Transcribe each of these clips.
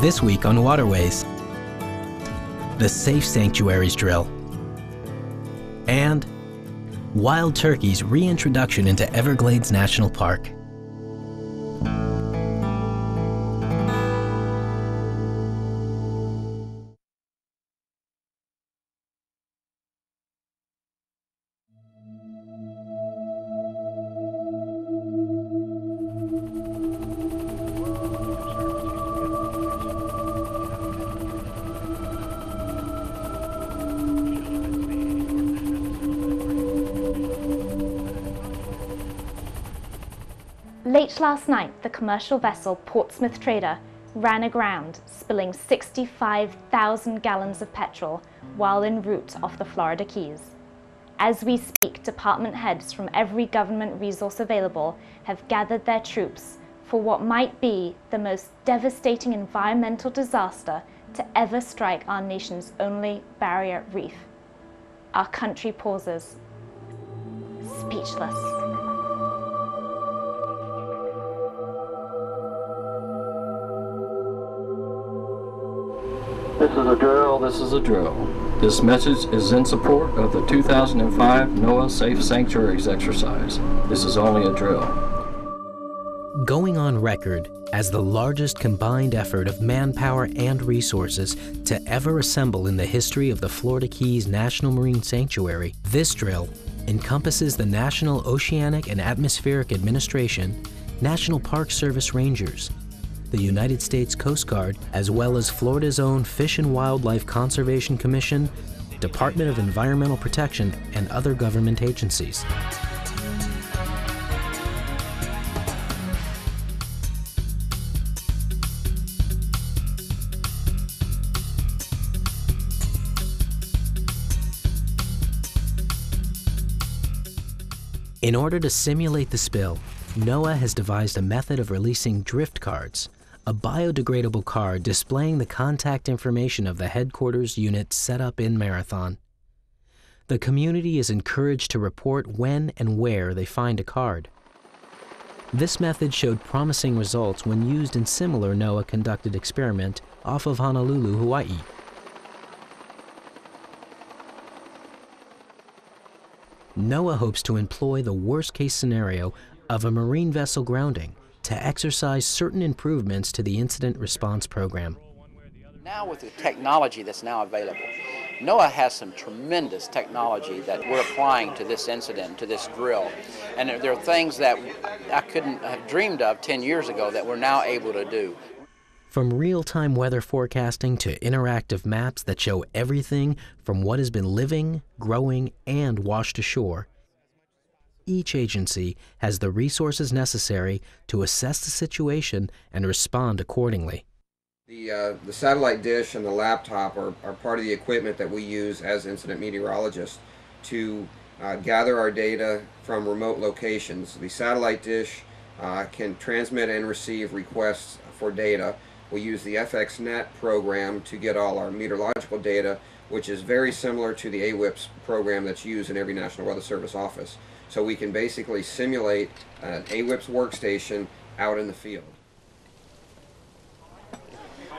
This week on Waterways, the Safe Sanctuaries drill, and wild turkeys' reintroduction into Everglades National Park. Late last night, the commercial vessel Portsmouth Trader ran aground, spilling 65,000 gallons of petrol while en route off the Florida Keys. As we speak, department heads from every government resource available have gathered their troops for what might be the most devastating environmental disaster to ever strike our nation's only barrier reef. Our country pauses, speechless. This is a drill, this is a drill. This message is in support of the 2005 NOAA Safe Sanctuaries exercise. This is only a drill. Going on record as the largest combined effort of manpower and resources to ever assemble in the history of the Florida Keys National Marine Sanctuary, this drill encompasses the National Oceanic and Atmospheric Administration, National Park Service Rangers, the United States Coast Guard, as well as Florida's own Fish and Wildlife Conservation Commission, Department of Environmental Protection, and other government agencies. In order to simulate the spill, NOAA has devised a method of releasing drift cards, a biodegradable card displaying the contact information of the headquarters unit set up in Marathon. The community is encouraged to report when and where they find a card. This method showed promising results when used in similar NOAA-conducted experiment off of Honolulu, Hawaii. NOAA hopes to employ the worst-case scenario of a marine vessel grounding to exercise certain improvements to the incident response program. Now with the technology that's now available, NOAA has some tremendous technology that we're applying to this incident, to this drill. And there are things that I couldn't have dreamed of 10 years ago that we're now able to do. From real-time weather forecasting to interactive maps that show everything from what has been living, growing, and washed ashore, each agency has the resources necessary to assess the situation and respond accordingly. The satellite dish and the laptop are part of the equipment that we use as incident meteorologists to gather our data from remote locations. The satellite dish can transmit and receive requests for data. We use the FXNet program to get all our meteorological data, which is very similar to the AWIPS program that's used in every National Weather Service office. So we can basically simulate an AWIPS workstation out in the field.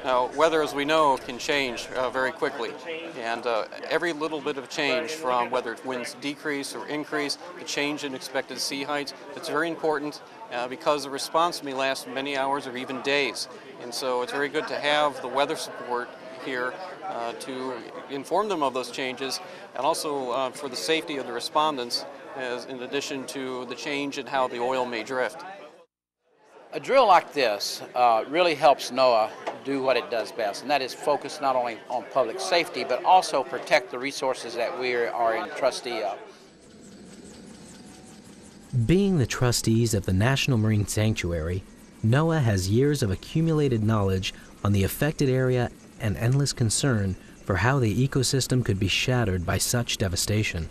Now, weather, as we know, can change very quickly, and every little bit of change, from whether winds decrease or increase, the change in expected sea heights, it's very important because the response may last many hours or even days. And so it's very good to have the weather support here to inform them of those changes, and also for the safety of the respondents, as in addition to the change in how the oil may drift. A drill like this really helps NOAA do what it does best, and that is focus not only on public safety, but also protect the resources that we are in trustee of. Being the trustees of the National Marine Sanctuary, NOAA has years of accumulated knowledge on the affected area and endless concern for how the ecosystem could be shattered by such devastation.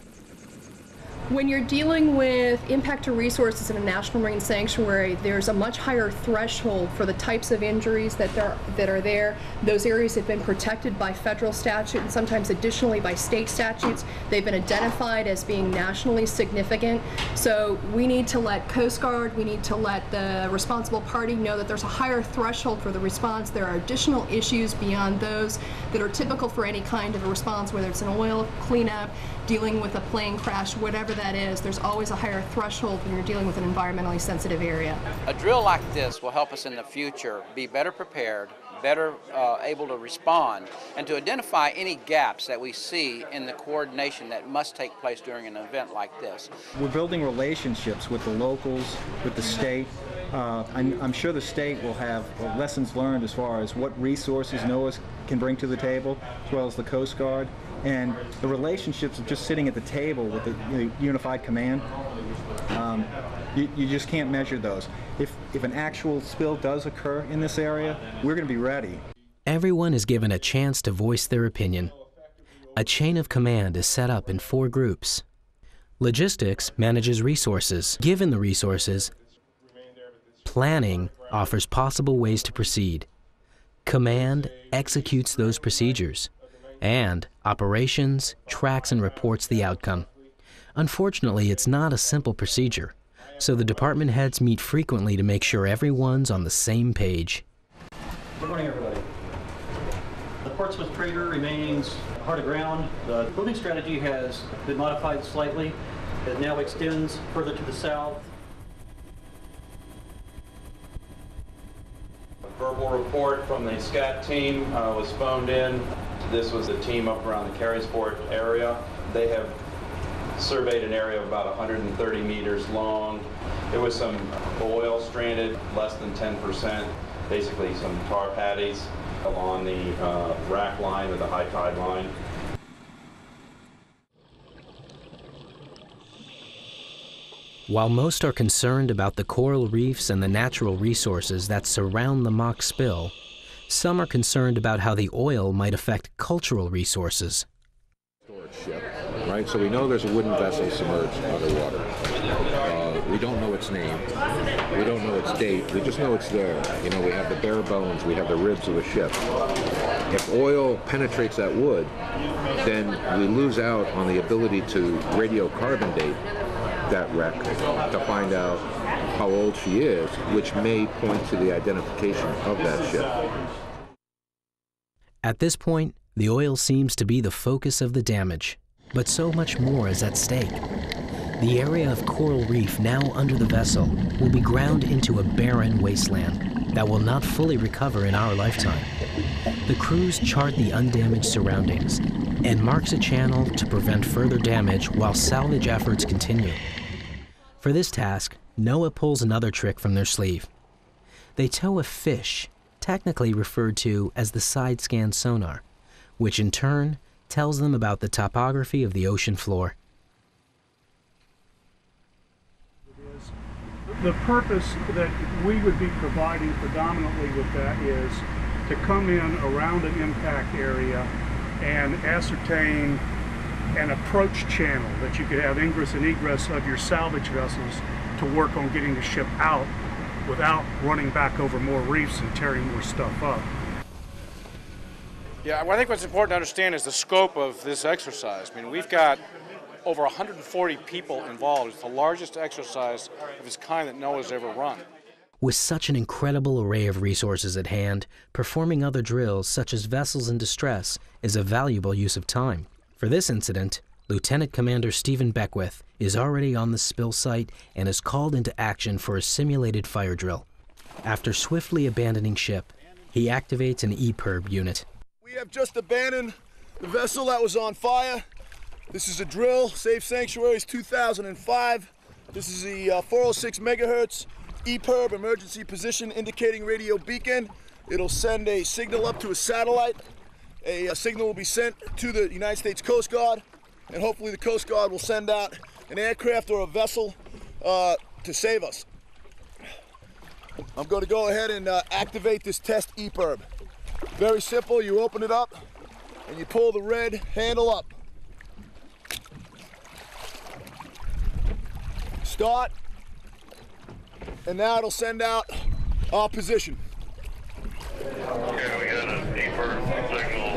When you're dealing with impact to resources in a national marine sanctuary, there's a much higher threshold for the types of injuries that are there. Those areas have been protected by federal statute and sometimes additionally by state statutes. They've been identified as being nationally significant. So we need to let Coast Guard, we need to let the responsible party know that there's a higher threshold for the response. There are additional issues beyond those that are typical for any kind of a response, whether it's an oil cleanup, dealing with a plane crash, whatever that is. There's always a higher threshold when you're dealing with an environmentally sensitive area. A drill like this will help us in the future be better prepared, better able to respond, and to identify any gaps that we see in the coordination that must take place during an event like this. We're building relationships with the locals, with the state. I'm sure the state will have lessons learned as far as what resources NOAA can bring to the table, as well as the Coast Guard. And the relationships of just sitting at the table with the unified command, you just can't measure those. If an actual spill does occur in this area, we're going to be ready. Everyone is given a chance to voice their opinion. A chain of command is set up in 4 groups. Logistics manages resources. Given the resources, planning offers possible ways to proceed. Command executes those procedures. And operations tracks and reports the outcome. Unfortunately, it's not a simple procedure, so the department heads meet frequently to make sure everyone's on the same page. Good morning, everybody. The Portsmouth Trader remains hard to ground. The moving strategy has been modified slightly. It now extends further to the south. A verbal report from the SCAT team was phoned in. This was the team up around the Carysport area. They have surveyed an area of about 130 meters long. There was some oil stranded, less than 10%, basically some tar patties along the rack line or the high tide line. While most are concerned about the coral reefs and the natural resources that surround the mock spill, some are concerned about how the oil might affect cultural resources. Storage ship, right? So we know there's a wooden vessel submerged underwater. We don't know its name. We don't know its date. We just know it's there. You know, we have the bare bones. We have the ribs of a ship. If oil penetrates that wood, then we lose out on the ability to radiocarbon date that wreck to find out how old she is, which may point to the identification of that ship. At this point, the oil seems to be the focus of the damage, but so much more is at stake. The area of coral reef now under the vessel will be ground into a barren wasteland that will not fully recover in our lifetime. The crews chart the undamaged surroundings and marks a channel to prevent further damage while salvage efforts continue. For this task, NOAA pulls another trick from their sleeve. They tow a fish, technically referred to as the side scan sonar, which in turn tells them about the topography of the ocean floor. The purpose that we would be providing predominantly with that is to come in around an impact area and ascertain an approach channel that you could have ingress and egress of your salvage vessels to work on getting the ship out without running back over more reefs and tearing more stuff up. Yeah, well, I think what's important to understand is the scope of this exercise. I mean, we've got over 140 people involved. It's the largest exercise of its kind that NOAA's ever run. With such an incredible array of resources at hand, performing other drills, such as vessels in distress, is a valuable use of time. For this incident, Lieutenant Commander Stephen Beckwith is already on the spill site and is called into action for a simulated fire drill. After swiftly abandoning ship, he activates an EPIRB unit. We have just abandoned the vessel that was on fire. This is a drill, Safe Sanctuaries 2005. This is the 406 megahertz EPIRB, emergency position indicating radio beacon. It'll send a signal up to a satellite. A signal will be sent to the United States Coast Guard, and hopefully the Coast Guard will send out an aircraft or a vessel to save us. I'm going to go ahead and activate this test EPIRB. Very simple, you open it up and you pull the red handle up. Start. And now it'll send out our position. Okay, we got a deeper signal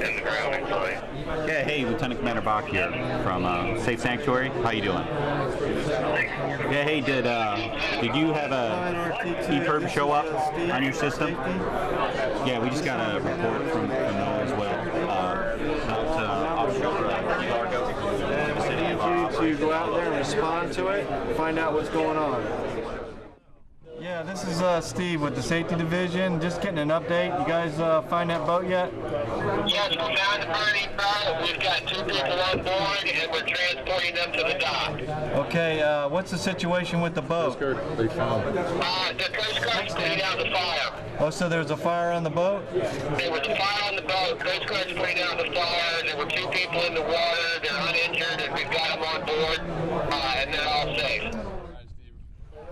in the grounding site. Yeah, hey, Lieutenant Commander Bach here from Safe Sanctuary. How you doing? Yeah, hey, did you have a EPIRB show up on your system? Yeah, we just got a report from NOAA as well. Offshore Largo, in the city of to go out there and respond to it, find out what's going on. Yeah, this is Steve with the Safety Division. Just getting an update. You guys find that boat yet? Yes, we found the burning boat. We've got 2 people on board, and we're transporting them to the dock. Okay, what's the situation with the boat? The Coast Guard's putting out the fire. Oh, so there's a fire on the boat? There was a fire on the boat. Coast Guard's putting out the fire. There were 2 people in the water. They're uninjured, and we've got them on board, and they're all safe.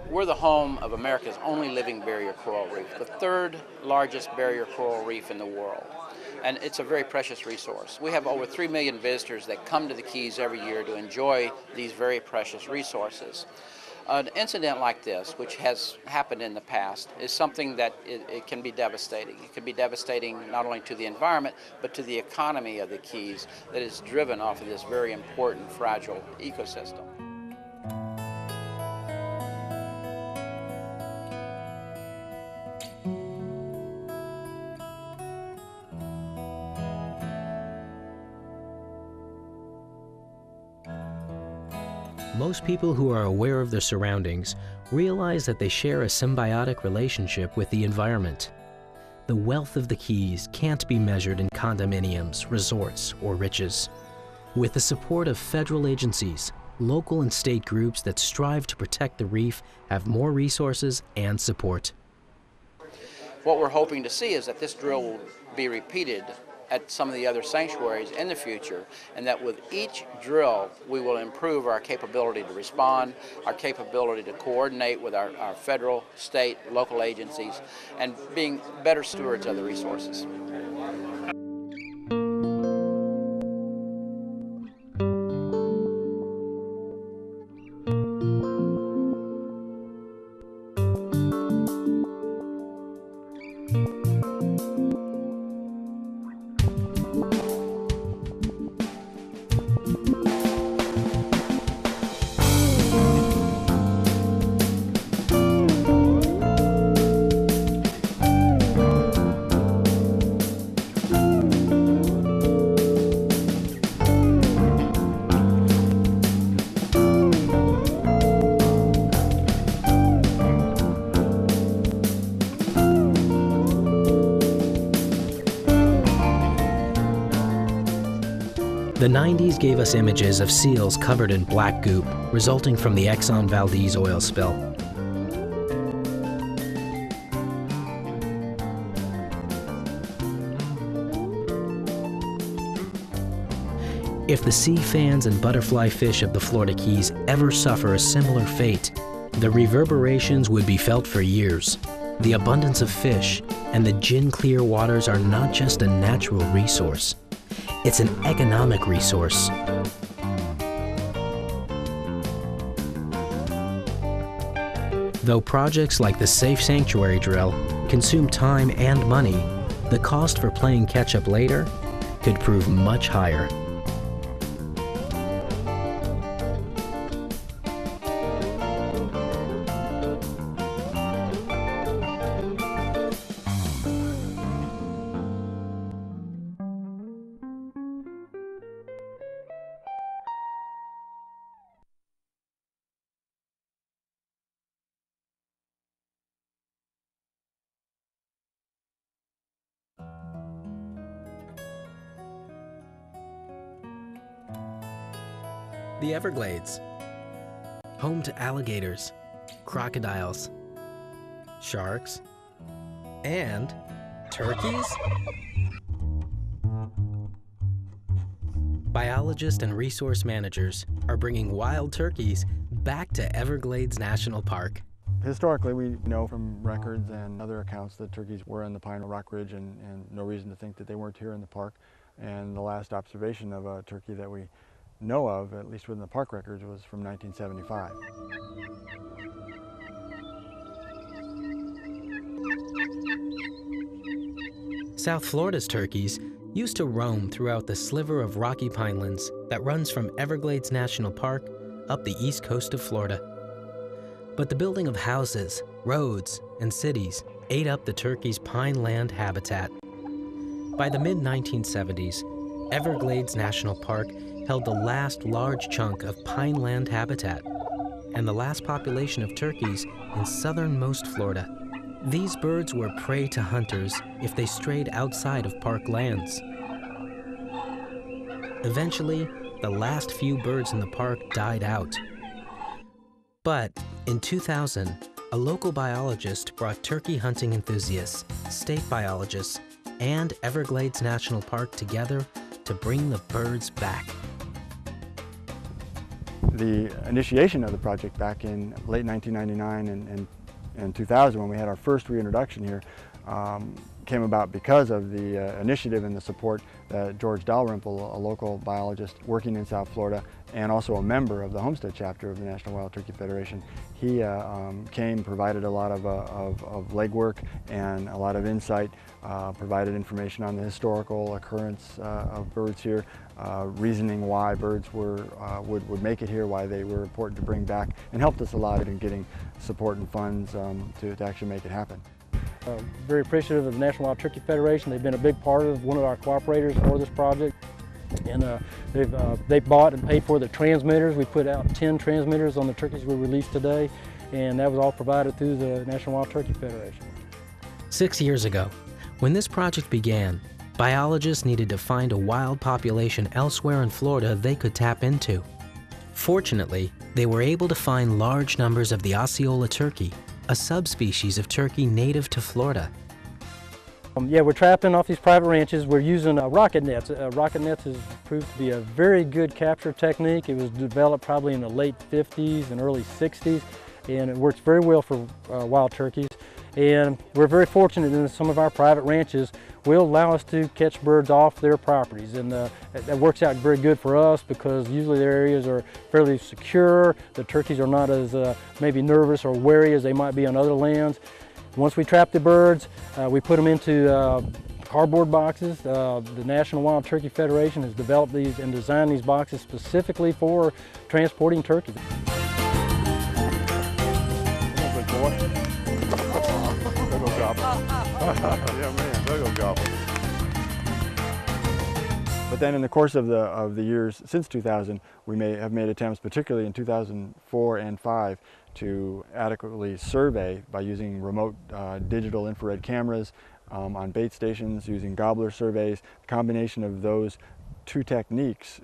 We're the home of America's only living barrier coral reef, the 3rd largest barrier coral reef in the world. And it's a very precious resource. We have over 3 million visitors that come to the Keys every year to enjoy these very precious resources. An incident like this, which has happened in the past, is something that it can be devastating. It can be devastating not only to the environment, but to the economy of the Keys that is driven off of this very important, fragile ecosystem. Most people who are aware of their surroundings realize that they share a symbiotic relationship with the environment. The wealth of the Keys can't be measured in condominiums, resorts, or riches. With the support of federal agencies, local and state groups that strive to protect the reef have more resources and support. What we're hoping to see is that this drill will be repeated at some of the other sanctuaries in the future, and that with each drill we will improve our capability to respond, our capability to coordinate with our federal, state, local agencies, and being better stewards of the resources. The 90s gave us images of seals covered in black goop resulting from the Exxon Valdez oil spill. If the sea fans and butterfly fish of the Florida Keys ever suffer a similar fate, the reverberations would be felt for years. The abundance of fish and the gin-clear waters are not just a natural resource. It's an economic resource. Though projects like the Safe Sanctuary drill consume time and money, the cost for playing catch-up later could prove much higher. The Everglades, home to alligators, crocodiles, sharks, and turkeys? Biologists and resource managers are bringing wild turkeys back to Everglades National Park. Historically, we know from records and other accounts that turkeys were in the Pine Rock Ridge and no reason to think that they weren't here in the park. And the last observation of a turkey that we know of, at least within the park records, was from 1975. South Florida's turkeys used to roam throughout the sliver of rocky pinelands that runs from Everglades National Park up the east coast of Florida. But the building of houses, roads, and cities ate up the turkeys' pineland habitat. By the mid-1970s, Everglades National Park held the last large chunk of pineland habitat and the last population of turkeys in southernmost Florida. These birds were prey to hunters if they strayed outside of park lands. Eventually, the last few birds in the park died out. But in 2000, a local biologist brought turkey hunting enthusiasts, state biologists, and Everglades National Park together to bring the birds back. The initiation of the project back in late 1999 and 2000, when we had our first reintroduction here, came about because of the initiative and the support that George Dalrymple, a local biologist working in South Florida and also a member of the Homestead chapter of the National Wild Turkey Federation, he came, provided a lot of legwork and a lot of insight, provided information on the historical occurrence of birds here, reasoning why birds would make it here, why they were important to bring back, and helped us a lot in getting support and funds to actually make it happen. Very appreciative of the National Wild Turkey Federation. They've been a big part of one of our cooperators for this project. And they've bought and paid for the transmitters. We put out 10 transmitters on the turkeys we released today, and that was all provided through the National Wild Turkey Federation. 6 years ago, when this project began, biologists needed to find a wild population elsewhere in Florida they could tap into. Fortunately, they were able to find large numbers of the Osceola turkey, a subspecies of turkey native to Florida. Yeah, we're trapping off these private ranches. We're using rocket nets. Rocket nets has proved to be a very good capture technique. It was developed probably in the late 50s and early 60s, and it works very well for wild turkeys. And we're very fortunate in that some of our private ranches will allow us to catch birds off their properties, and that works out very good for us because usually their areas are fairly secure. The turkeys are not as maybe nervous or wary as they might be on other lands. Once we trap the birds, we put them into cardboard boxes. The National Wild Turkey Federation has developed these and designed these boxes specifically for transporting turkeys. Good boy. There goes Gobble. Yeah, man, there goes Gobble. But then in the course of the years since 2000, we have made attempts, particularly in 2004 and 5, to adequately survey by using remote digital infrared cameras on bait stations, using gobbler surveys. The combination of those two techniques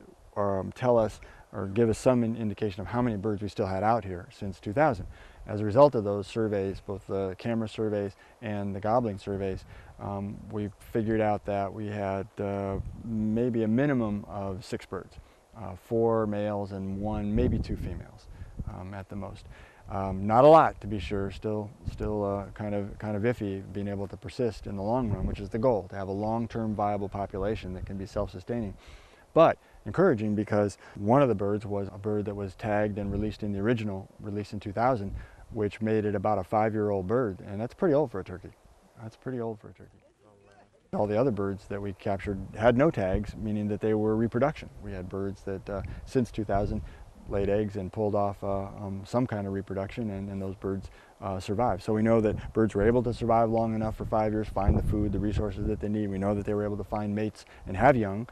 tell us or give us some indication of how many birds we still had out here since 2000. As a result of those surveys, both the camera surveys and the gobbling surveys, we figured out that we had maybe a minimum of 6 birds, 4 males and 1, maybe 2 females at the most. Not a lot, to be sure. Still kind of iffy being able to persist in the long run, which is the goal, to have a long-term viable population that can be self-sustaining. But encouraging, because one of the birds was a bird that was tagged and released in the original release in 2000, which made it about a 5-year-old bird, and that's pretty old for a turkey. That's pretty old for a turkey. All the other birds that we captured had no tags, meaning that they were reproduction. We had birds that since 2000 laid eggs and pulled off some kind of reproduction, and those birds survived. So we know that birds were able to survive long enough for 5 years, find the food, the resources that they need. We know that they were able to find mates and have young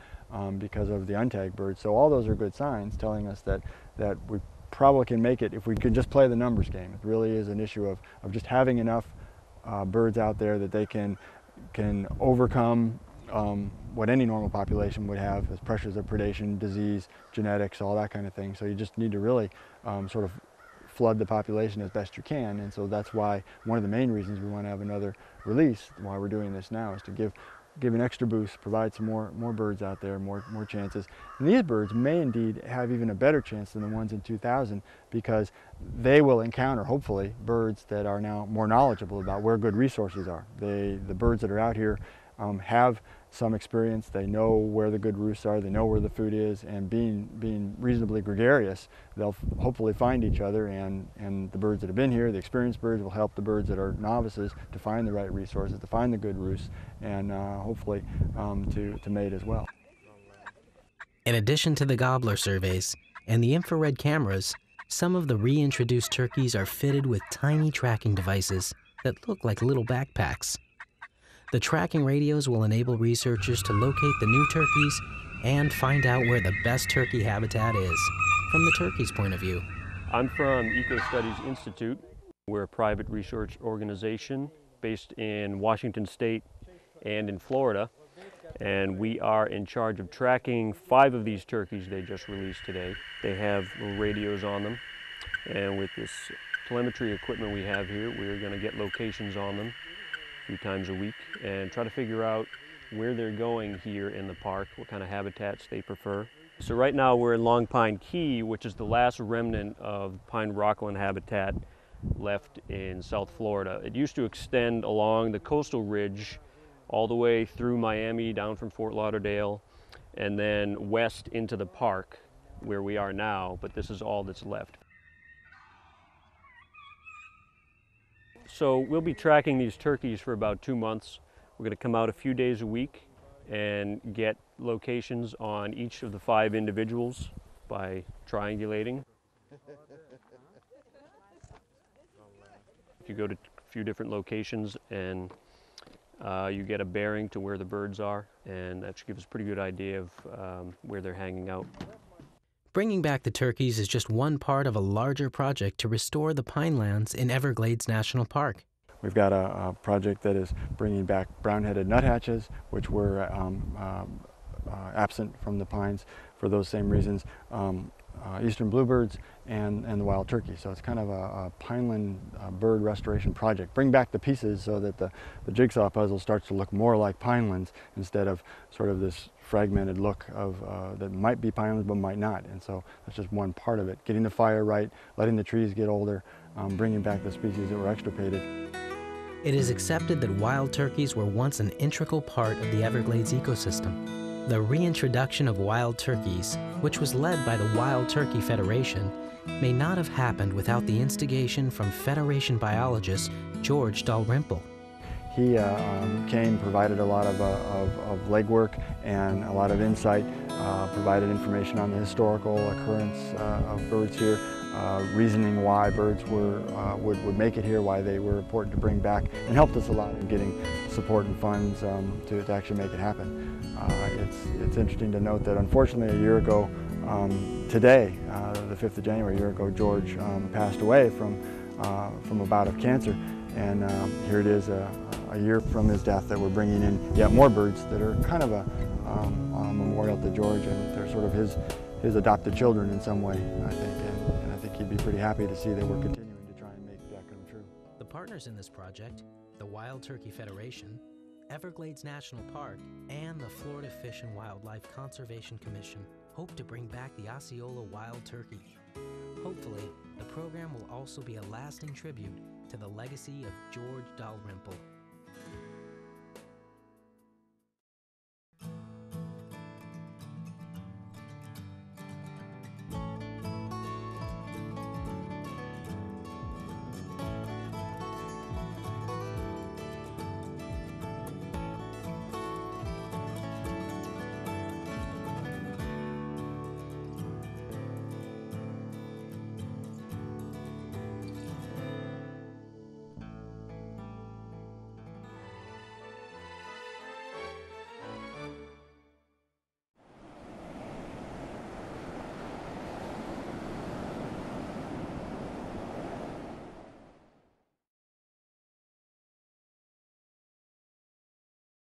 because of the untagged birds. So all those are good signs telling us that we probably can make it if we could just play the numbers game. It really is an issue of just having enough birds out there that they can overcome what any normal population would have as pressures of predation, disease, genetics, all that kind of thing. So you just need to really sort of flood the population as best you can, and so that's why one of the main reasons we want to have another release, why we're doing this now, is to give an extra boost, provide some more birds out there, more chances. And these birds may indeed have even a better chance than the ones in 2000, because they will encounter, hopefully, birds that are now more knowledgeable about where good resources are. The birds that are out here have some experience. They know where the good roosts are, they know where the food is, and being reasonably gregarious, they'll hopefully find each other, and the birds that have been here, the experienced birds, will help the birds that are novices to find the right resources, to find the good roosts, and hopefully to mate as well. In addition to the gobbler surveys and the infrared cameras, some of the reintroduced turkeys are fitted with tiny tracking devices that look like little backpacks. The tracking radios will enable researchers to locate the new turkeys and find out where the best turkey habitat is, from the turkey's point of view. I'm from Eco Studies Institute. We're a private research organization based in Washington State and in Florida. And we are in charge of tracking 5 of these turkeys they just released today. They have little radios on them. And with this telemetry equipment we have here, we're going to get locations on them a few times a week and try to figure out where they're going here in the park, what kind of habitats they prefer. So right now we're in Long Pine Key, which is the last remnant of pine rockland habitat left in South Florida. It used to extend along the coastal ridge all the way through Miami, down from Fort Lauderdale, and then west into the park where we are now, but this is all that's left. So we'll be tracking these turkeys for about 2 months. We're going to come out a few days a week and get locations on each of the 5 individuals by triangulating. You go to a few different locations and you get a bearing to where the birds are, and that should give us a pretty good idea of where they're hanging out. Bringing back the turkeys is just one part of a larger project to restore the pinelands in Everglades National Park. We've got a project that is bringing back brown-headed nuthatches, which were absent from the pines for those same reasons, eastern bluebirds, and the wild turkey. So it's kind of a pineland bird restoration project. Bring back the pieces so that the jigsaw puzzle starts to look more like pinelands instead of sort of this fragmented look of that might be pinelands but might not. And so that's just one part of it. Getting the fire right, letting the trees get older, bringing back the species that were extirpated. It is accepted that wild turkeys were once an integral part of the Everglades ecosystem. The reintroduction of wild turkeys, which was led by the Wild Turkey Federation, may not have happened without the instigation from Federation biologist George Dalrymple. He came, provided a lot of legwork and a lot of insight, provided information on the historical occurrence of birds here, reasoning why birds would make it here, why they were important to bring back, and helped us a lot in getting support and funds to actually make it happen. It's interesting to note that unfortunately a year ago today, the 5th of January, a year ago, George passed away from a bout of cancer, and here it is a year from his death that we're bringing in yet more birds that are kind of a memorial to George, and they're sort of his adopted children in some way, I think, and I think he'd be pretty happy to see that we're continuing to try and make that come true. The partners in this project, the Wild Turkey Federation, Everglades National Park, and the Florida Fish and Wildlife Conservation Commission, hope to bring back the Osceola wild turkey. Hopefully, the program will also be a lasting tribute to the legacy of George Dalrymple.